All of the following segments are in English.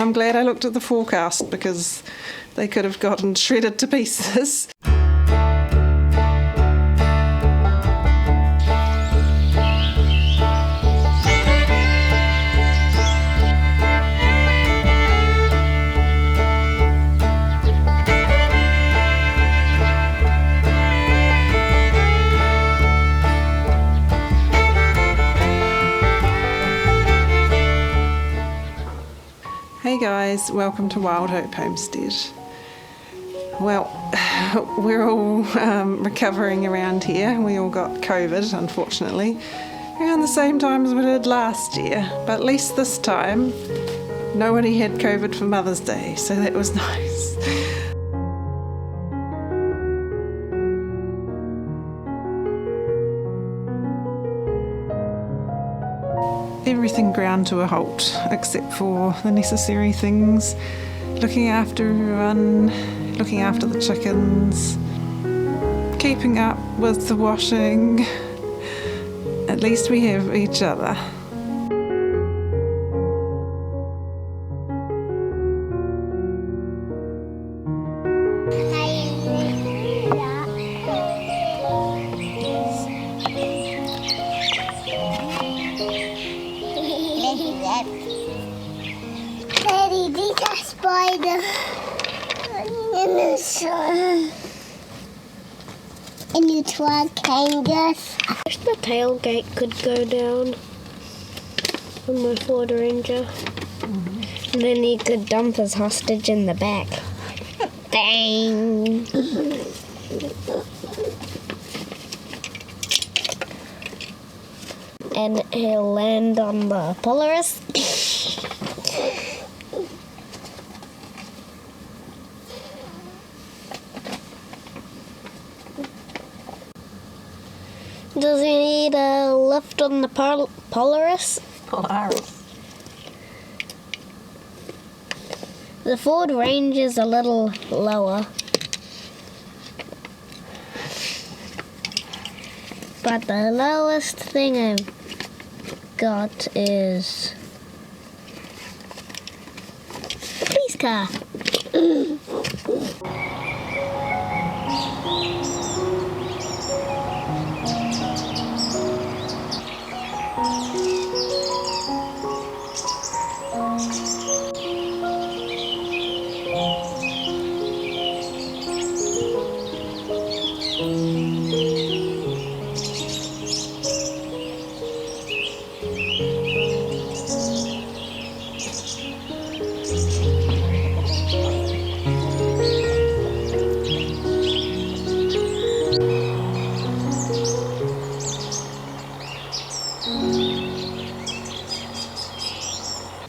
I'm glad I looked at the forecast because they could have gotten shredded to pieces. Hey guys, welcome to Wild Hope Homestead. Well, we're all recovering around here. We all got COVID, unfortunately, around the same time as we did last year. But at least this time, nobody had COVID for Mother's Day, so that was nice. Everything ground to a halt except for the necessary things, looking after everyone, looking after the chickens, keeping up with the washing. At least we have each other. Daddy, these are spiders in the sun. And you try kangaroos. I wish the tailgate could go down on my Ford Ranger. And then he could dump his hostage in the back. Bang! And he'll land on the Polaris. Does he need a lift on the Polaris? Polaris. The Ford Range is a little lower. But the lowest thing I've got is a police car.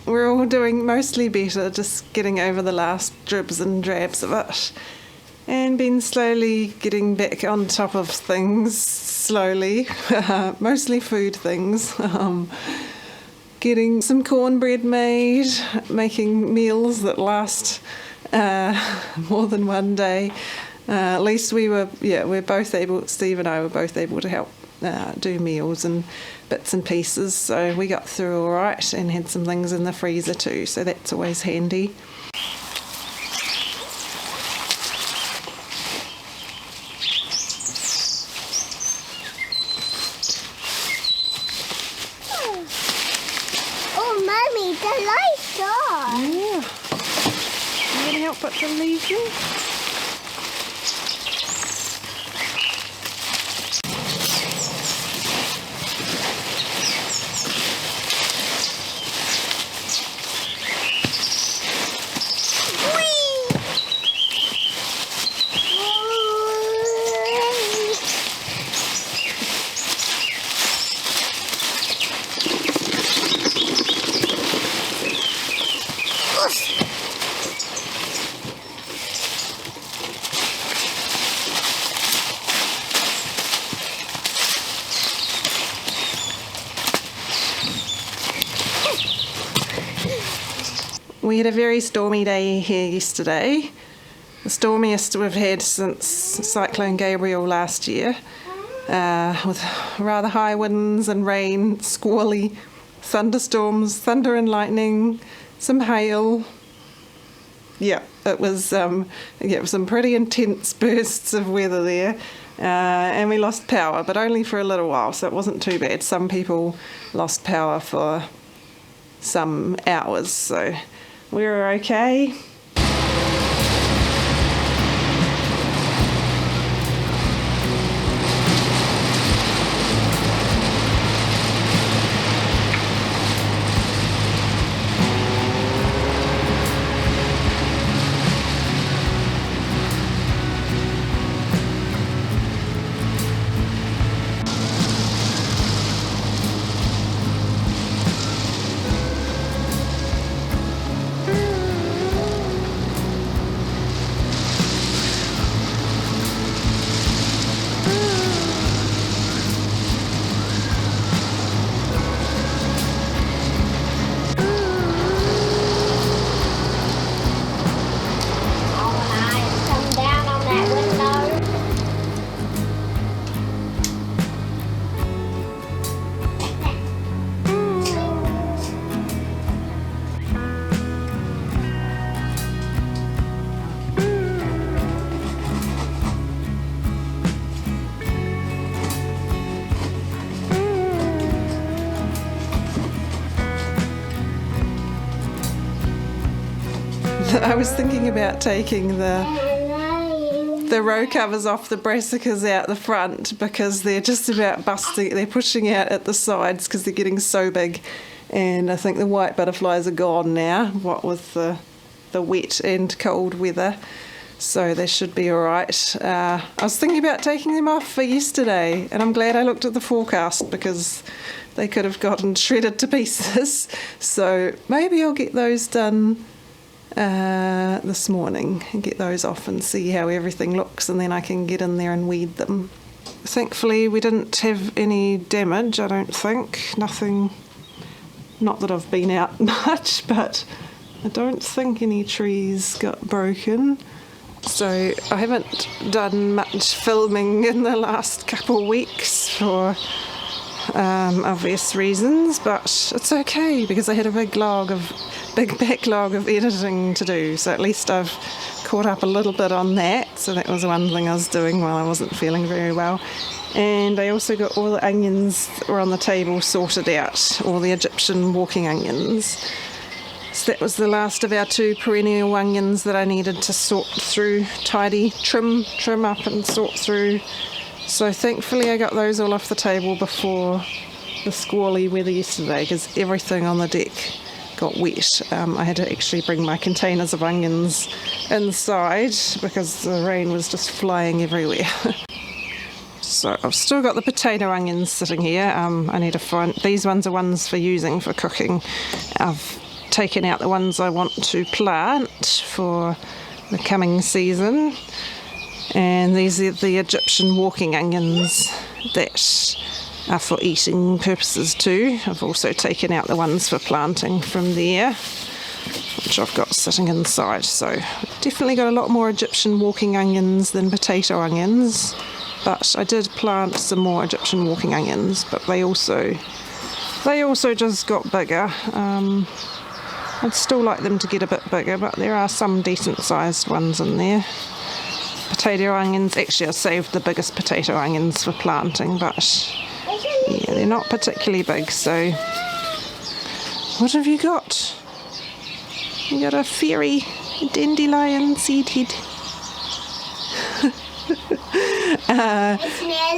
We're all doing mostly better, just getting over the last dribs and drabs of it. And been slowly getting back on top of things, slowly, mostly food things. Getting some cornbread made, making meals that last more than one day. At least we're both able, Steve and I were both able to help do meals and bits and pieces, so we got through all right and had some things in the freezer too, so that's always handy. Oh, Mummy, the lights on. Yeah. You gonna help put the leaves in? We had a very stormy day here yesterday, the stormiest we've had since Cyclone Gabriel last year, with rather high winds and rain, squally, thunderstorms, thunder and lightning, some hail, yeah, it was some pretty intense bursts of weather there, and we lost power, but only for a little while, so it wasn't too bad. Some people lost power for some hours, so we were okay. I was thinking about taking the row covers off the brassicas out the front because they're just about busting, they're pushing out at the sides because they're getting so big, and I think the white butterflies are gone now, what with the wet and cold weather, so they should be alright. I was thinking about taking them off for yesterday, and I'm glad I looked at the forecast because they could have gotten shredded to pieces, so maybe I'll get those done this morning and get those off and see how everything looks, and then I can get in there and weed them. Thankfully we didn't have any damage, I don't think. Nothing, not that I've been out much, but I don't think any trees got broken. So I haven't done much filming in the last couple weeks for obvious reasons, but it's okay because I had a big backlog of editing to do, so at least I've caught up a little bit on that. So that was one thing I was doing while I wasn't feeling very well. And I also got all the onions that were on the table sorted out, all the Egyptian walking onions. So that was the last of our 2 perennial onions that I needed to sort through, tidy, trim up and sort through. So thankfully I got those all off the table before the squally weather yesterday, because everything on the deck got wet. I had to actually bring my containers of onions inside because the rain was just flying everywhere. So I've still got the potato onions sitting here. I need to find, these ones are ones for using for cooking. I've taken out the ones I want to plant for the coming season. And these are the Egyptian walking onions that are for eating purposes too. I've also taken out the ones for planting from there, which I've got sitting inside. So definitely got a lot more Egyptian walking onions than potato onions, but I did plant some more Egyptian walking onions, but they also just got bigger. I'd still like them to get a bit bigger, but there are some decent sized ones in there. Potato onions, actually I saved the biggest potato onions for planting, but yeah, they're not particularly big. So what have you got? You got a fairy dandelion seed head.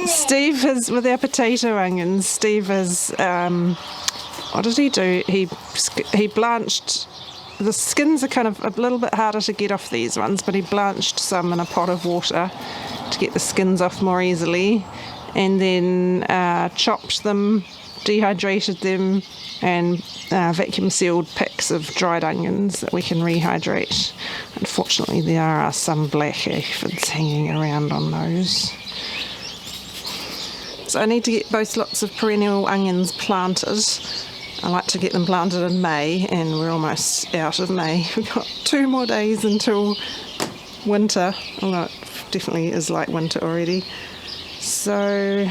Steve has, with our potato onions, Steve has, what did he do? He blanched, the skins are kind of a little bit harder to get off these ones, but he blanched some in a pot of water to get the skins off more easily, and then chopped them, dehydrated them, and vacuum sealed packs of dried onions that we can rehydrate. Unfortunately there are some black aphids hanging around on those. So I need to get both lots of perennial onions planted. I like to get them planted in May, and we're almost out of May. We've got 2 more days until winter, although it definitely is like winter already. So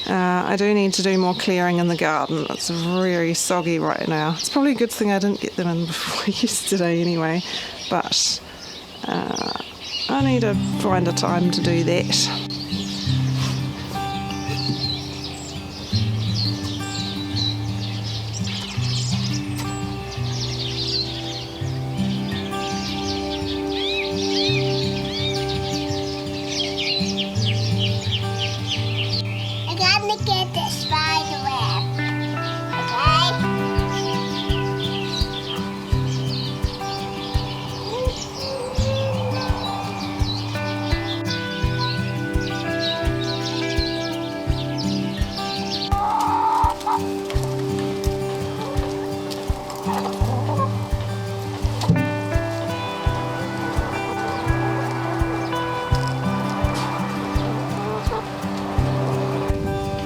I do need to do more clearing in the garden. It's very soggy right now. It's probably a good thing I didn't get them in before yesterday anyway, but I need to find a time to do that. Get the spider web. Okay?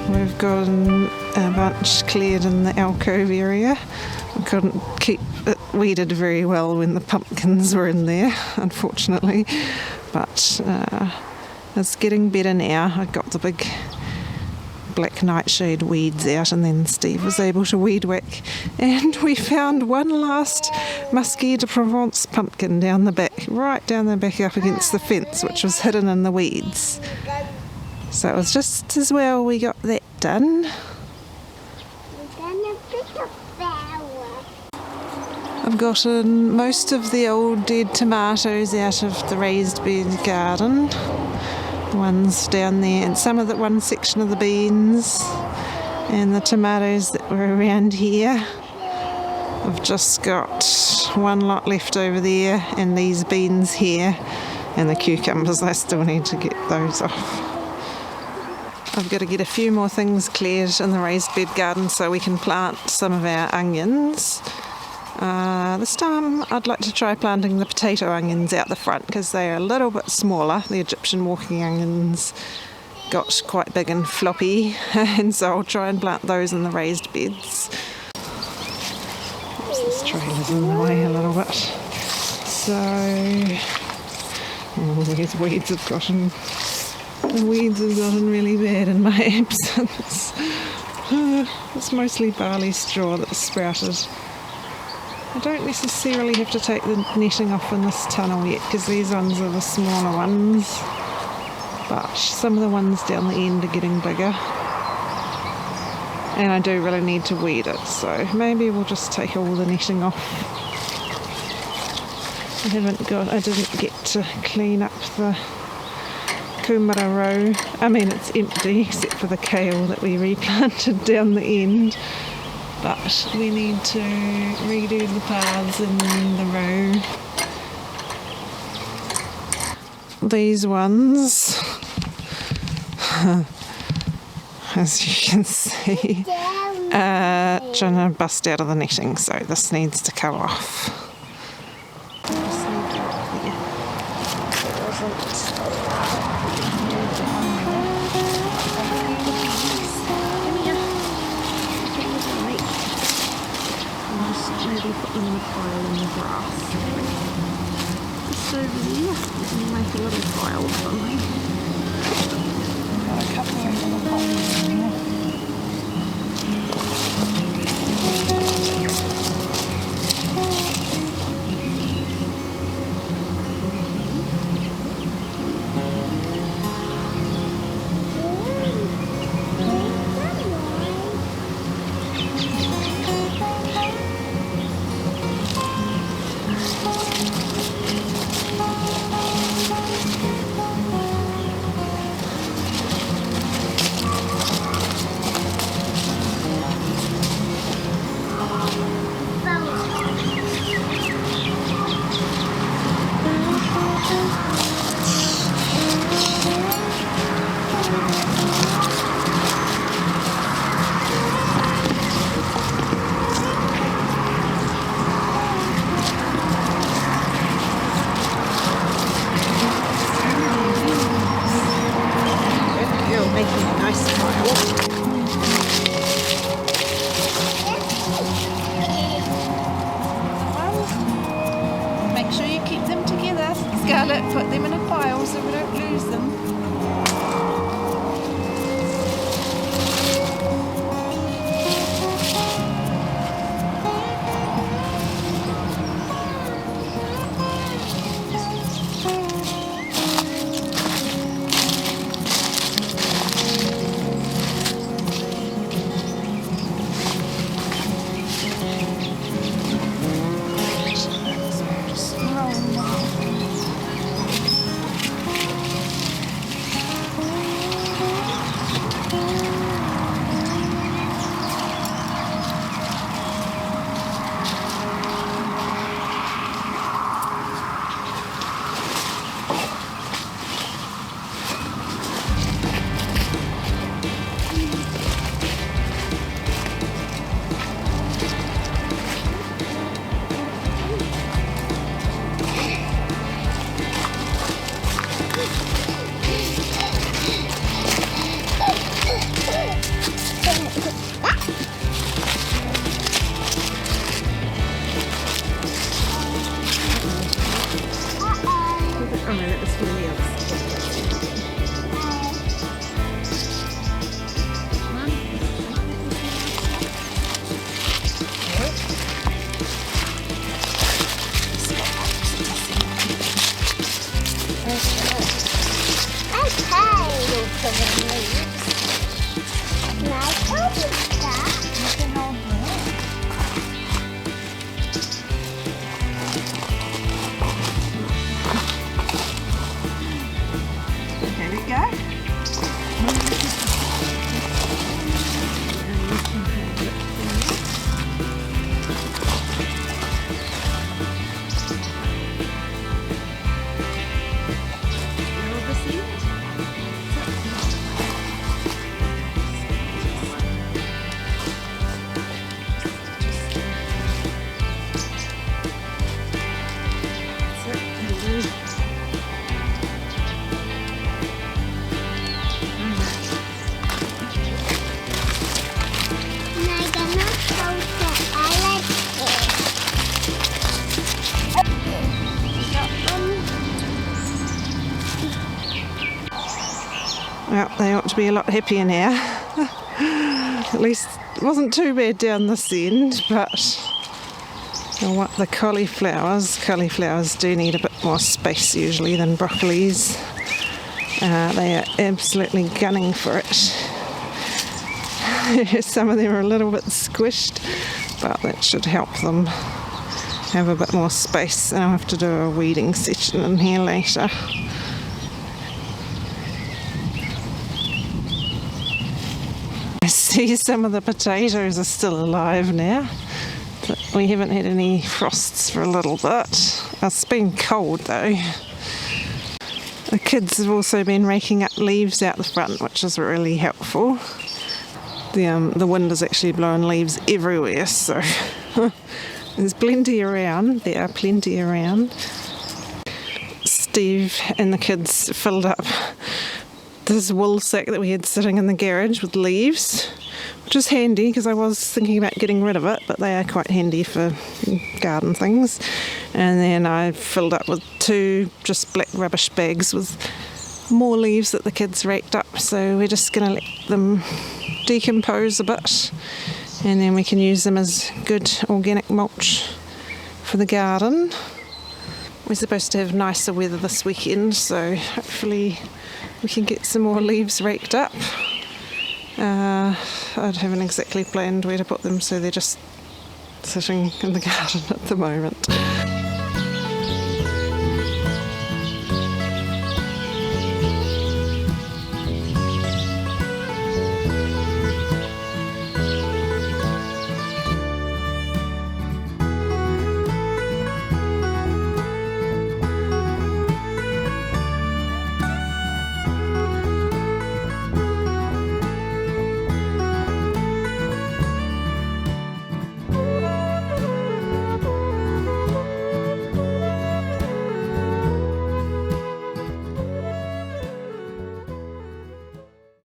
We've got a bunch cleared in the alcove area. We couldn't keep it weeded very well when the pumpkins were in there, unfortunately, but it's getting better now. I got the big black nightshade weeds out, and then Steve was able to weed whack, and we found one last Muskie de Provence pumpkin down the back, right down the back up against the fence, which was hidden in the weeds. So it was just as well we got that done. We're gonna pick a flower. I've gotten most of the old dead tomatoes out of the raised bed garden. The ones down there, and some of the one section of the beans, and the tomatoes that were around here. I've just got one lot left over there, and these beans here, and the cucumbers. I still need to get those off. I've got to get a few more things cleared in the raised bed garden so we can plant some of our onions. This time I'd like to try planting the potato onions out the front because they are a little bit smaller. The Egyptian walking onions got quite big and floppy, and so I'll try and plant those in the raised beds. Oops, this trailer's in the way a little bit. So, these weeds have gotten... The weeds have gotten really bad in my absence. It's mostly barley straw that's sprouted. I don't necessarily have to take the netting off in this tunnel yet because these ones are the smaller ones, but some of the ones down the end are getting bigger, and I do really need to weed it, so maybe we'll just take all the netting off. I didn't get to clean up the kumara row. I mean, it's empty except for the kale that we replanted down the end, but we need to redo the paths in the row. These ones, as you can see, are trying to bust out of the netting, so this needs to come off. Maybe put them in a pile in the grass. Just over there, and make a little pile for me. Got a couple of little piles in there. Scarlet, put them in a pile so we don't lose them. no, that was from the other side. Well, they ought to be a lot happier now. At least it wasn't too bad down this end, but what the cauliflowers do need a bit more space usually than broccolis. They are absolutely gunning for it. Some of them are a little bit squished, but that should help them have a bit more space. And I'll have to do a weeding session in here later. I see some of the potatoes are still alive now. We haven't had any frosts for a little bit. It's been cold though. The kids have also been raking up leaves out the front, which is really helpful. The wind is actually blowing leaves everywhere, so there's plenty around. There are plenty around. Steve and the kids filled up this wool sack that we had sitting in the garage with leaves, which is handy because I was thinking about getting rid of it, but they are quite handy for garden things. And then I filled up with 2 just black rubbish bags with more leaves that the kids raked up, so we're just going to let them decompose a bit and then we can use them as good organic mulch for the garden. We're supposed to have nicer weather this weekend, so hopefully we can get some more leaves raked up. I haven't exactly planned where to put them, so they're just sitting in the garden at the moment.